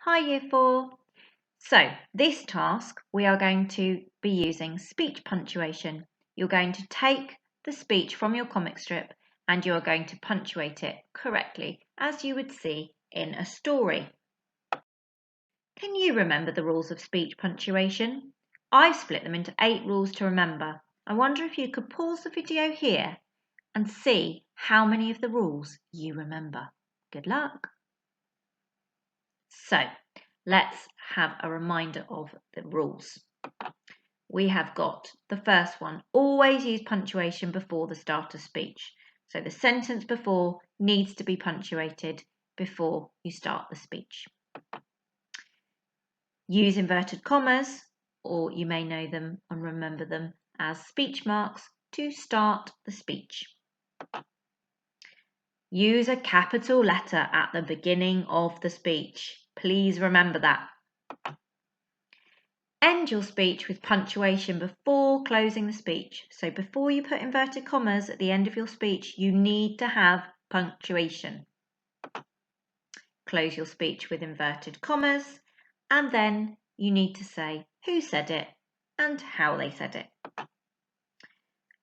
Hi Year 4. So this task we are going to be using speech punctuation. You're going to take the speech from your comic strip and you are going to punctuate it correctly as you would see in a story. Can you remember the rules of speech punctuation? I've split them into 8 rules to remember. I wonder if you could pause the video here and see how many of the rules you remember. Good luck. So let's have a reminder of the rules. We have got the first one, always use punctuation before the start of speech. So the sentence before needs to be punctuated before you start the speech. Use inverted commas, or you may know them and remember them as speech marks to start the speech. Use a capital letter at the beginning of the speech. Please remember that. End your speech with punctuation before closing the speech. So before you put inverted commas at the end of your speech, you need to have punctuation. Close your speech with inverted commas, and then you need to say who said it and how they said it.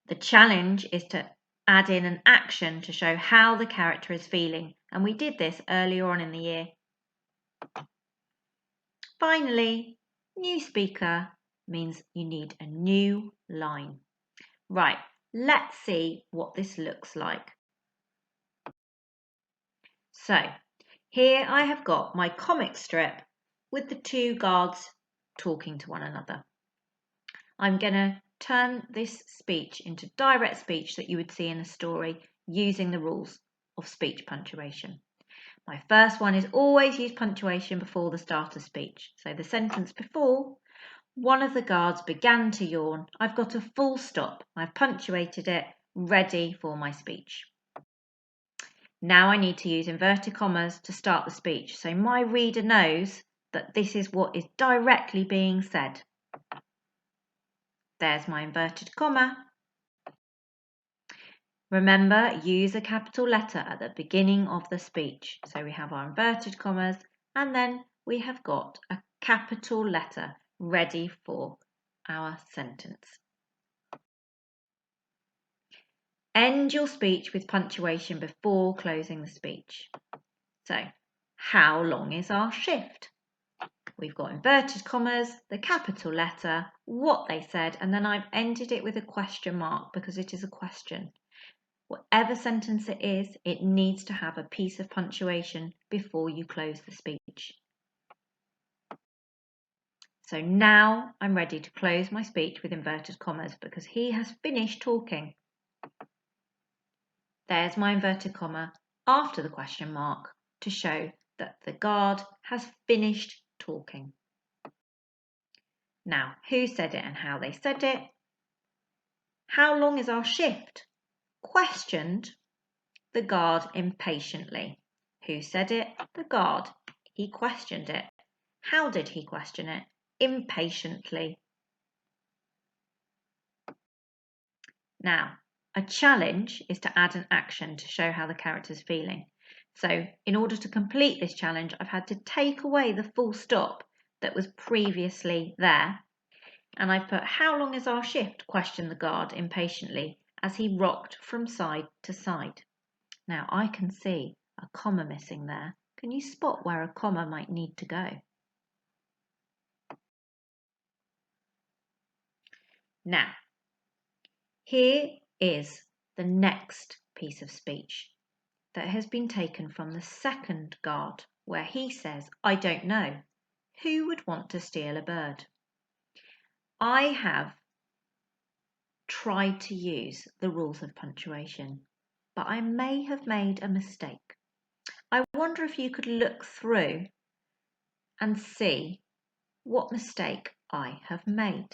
The challenge is to add in an action to show how the character is feeling, and we did this earlier on in the year. Finally, new speaker means you need a new line. Right, let's see what this looks like. So, here I have got my comic strip with the 2 guards talking to one another. I'm going to turn this speech into direct speech that you would see in a story using the rules of speech punctuation. My first one is always use punctuation before the start of speech. So the sentence before, one of the guards began to yawn. I've got a full stop. I've punctuated it, ready for my speech. Now I need to use inverted commas to start the speech, so my reader knows that this is what is directly being said. There's my inverted comma. Remember, use a capital letter at the beginning of the speech. So we have our inverted commas and then we have got a capital letter ready for our sentence. End your speech with punctuation before closing the speech. So, how long is our shift? We've got inverted commas, the capital letter, what they said, and then I've ended it with a question mark because it is a question. Whatever sentence it is, it needs to have a piece of punctuation before you close the speech. So now I'm ready to close my speech with inverted commas because he has finished talking. There's my inverted comma after the question mark to show that the guard has finished talking. Now, who said it and how they said it? How long is our shift? Questioned the guard impatiently. Who said it? The guard. He questioned it. How did he question it? Impatiently. Now, a challenge is to add an action to show how the character's feeling. So, in order to complete this challenge, I've had to take away the full stop that was previously there. And I've put, how long is our shift? Questioned the guard impatiently as he rocked from side to side. Now I can see a comma missing there. Can you spot where a comma might need to go? Now, here is the next piece of speech that has been taken from the second guard, where he says, I don't know. Who would want to steal a bird? I have tried to use the rules of punctuation, but I may have made a mistake. I wonder if you could look through and see what mistake I have made.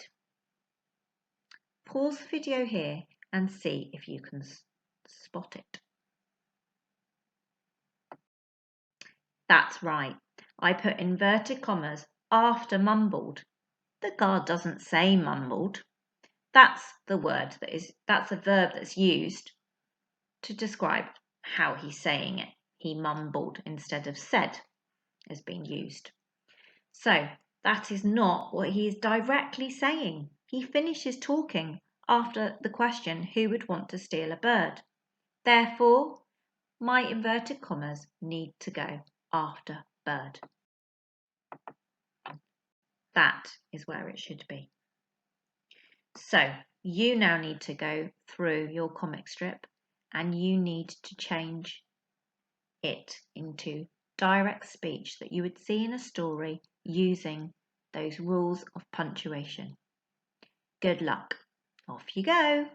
Pause the video here and see if you can spot it. That's right. I put inverted commas after mumbled. The guard doesn't say mumbled. That's the that's a verb that's used to describe how he's saying it. He mumbled instead of said has been used. So that is not what he is directly saying. He finishes talking after the question, who would want to steal a bird? Therefore, my inverted commas need to go after bird. That is where it should be. So you now need to go through your comic strip and you need to change it into direct speech that you would see in a story using those rules of punctuation. Good luck. Off you go.